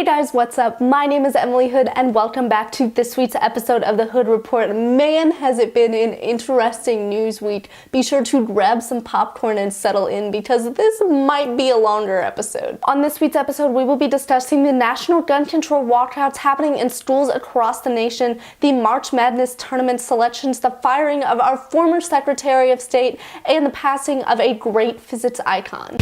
Hey guys, what's up? My name is Emily Hood and welcome back to this week's episode of the Hood Report. Man, has it been an interesting news week. Be sure to grab some popcorn and settle in because this might be a longer episode. On this week's episode, we will be discussing the national gun control walkouts happening in schools across the nation, the March Madness tournament selections, the firing of our former Secretary of State, and the passing of a great physics icon.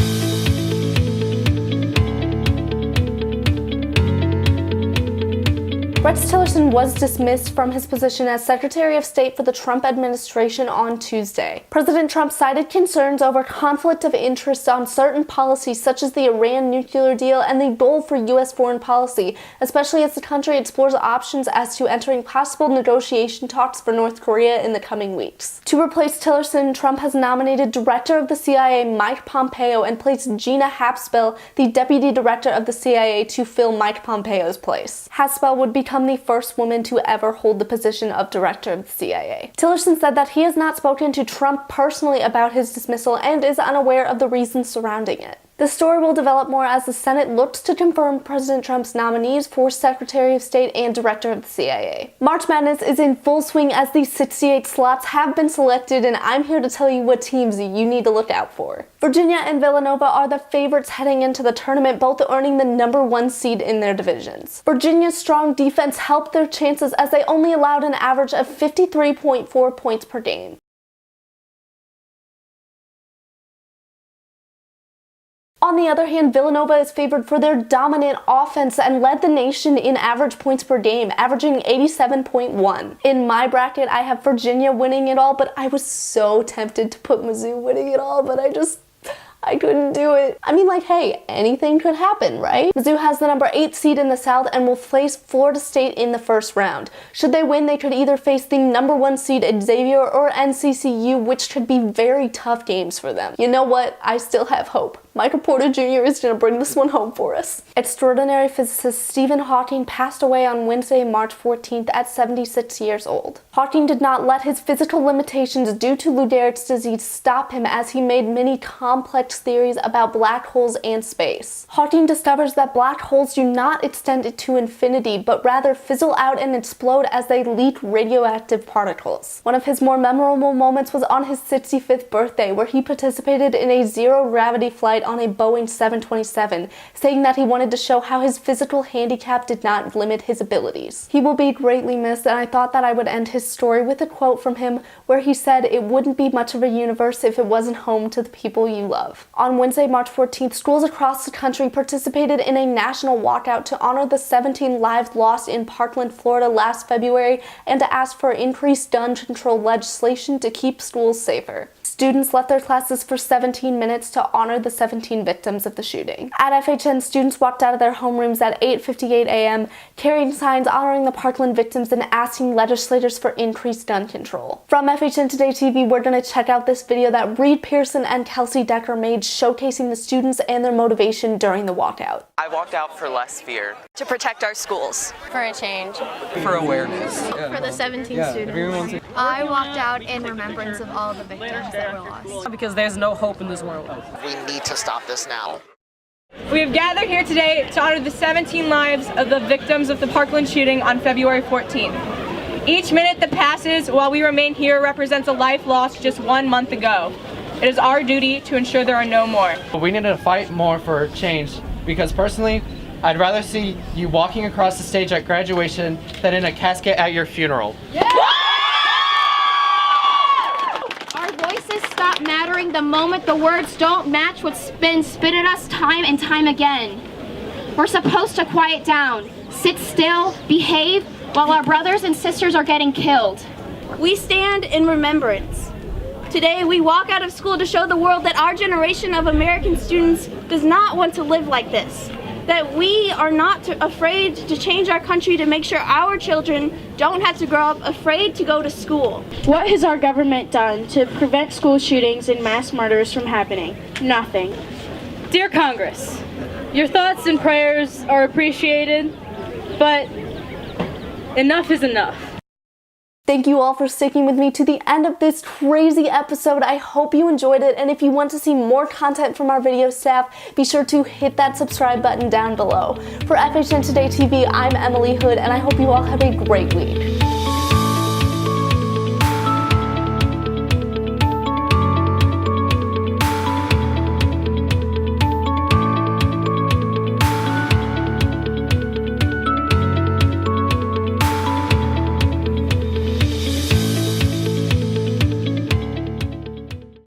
Rex Tillerson was dismissed from his position as Secretary of State for the Trump administration on Tuesday. President Trump cited concerns over conflict of interest on certain policies such as the Iran nuclear deal and the goal for U.S. foreign policy, especially as the country explores options as to entering possible negotiation talks for North Korea in the coming weeks. To replace Tillerson, Trump has nominated Director of the CIA Mike Pompeo and placed Gina Haspel, the Deputy Director of the CIA, to fill Mike Pompeo's place. Haspel would become the first woman to ever hold the position of Director of the CIA. Tillerson said that he has not spoken to Trump personally about his dismissal and is unaware of the reasons surrounding it. The story will develop more as the Senate looks to confirm President Trump's nominees for Secretary of State and Director of the CIA. March Madness is in full swing as these 68 slots have been selected, and I'm here to tell you what teams you need to look out for. Virginia and Villanova are the favorites heading into the tournament, both earning the #1 seed in their divisions. Virginia's strong defense helped their chances as they only allowed an average of 53.4 points per game. On the other hand, Villanova is favored for their dominant offense and led the nation in average points per game, averaging 87.1. In my bracket, I have Virginia winning it all, but I was so tempted to put Mizzou winning it all, but I couldn't do it. I mean, hey, anything could happen, right? Mizzou has the #8 seed in the South and will face Florida State in the first round. Should they win, they could either face the #1 seed Xavier or NCCU, which could be very tough games for them. You know what? I still have hope. Michael Porter Jr. is going to bring this one home for us. Extraordinary physicist Stephen Hawking passed away on Wednesday, March 14th at 76 years old. Hawking did not let his physical limitations due to Lou Gehrig's disease stop him as he made many complex theories about black holes and space. Hawking discovers that black holes do not extend to infinity, but rather fizzle out and explode as they leak radioactive particles. One of his more memorable moments was on his 65th birthday, where he participated in a zero-gravity flight on a Boeing 727, saying that he wanted to show how his physical handicap did not limit his abilities. He will be greatly missed, and I thought that I would end his story with a quote from him where he said, "It wouldn't be much of a universe if it wasn't home to the people you love." On Wednesday, March 14th, schools across the country participated in a national walkout to honor the 17 lives lost in Parkland, Florida last February and to ask for increased gun control legislation to keep schools safer. Students left their classes for 17 minutes to honor the 17 victims of the shooting. At FHN, students walked out of their homerooms at 8:58 a.m., carrying signs honoring the Parkland victims and asking legislators for increased gun control. From FHNtoday TV, we're going to check out this video that Reed Pearson and Kelsey Decker made showcasing the students and their motivation during the walkout. I walked out for less fear. To protect our schools. For a change. For awareness. For the 17 students. I walked out in remembrance of all the victims that were lost. Because there's no hope in this world. We need to stop this now. We have gathered here today to honor the 17 lives of the victims of the Parkland shooting on February 14th. Each minute that passes while we remain here represents a life lost just 1 month ago. It is our duty to ensure there are no more. We need to fight more for change because personally, I'd rather see you walking across the stage at graduation than in a casket at your funeral. Yeah! Our voices stop mattering the moment the words don't match what's been spit at us time and time again. We're supposed to quiet down, sit still, behave, while our brothers and sisters are getting killed. We stand in remembrance. Today we walk out of school to show the world that our generation of American students does not want to live like this. That we are not afraid to change our country to make sure our children don't have to grow up afraid to go to school. What has our government done to prevent school shootings and mass murders from happening? Nothing. Dear Congress, your thoughts and prayers are appreciated, but enough is enough. Thank you all for sticking with me to the end of this crazy episode. I hope you enjoyed it, and if you want to see more content from our video staff, be sure to hit that subscribe button down below. For FHN Today TV, I'm Emily Hood, and I hope you all have a great week.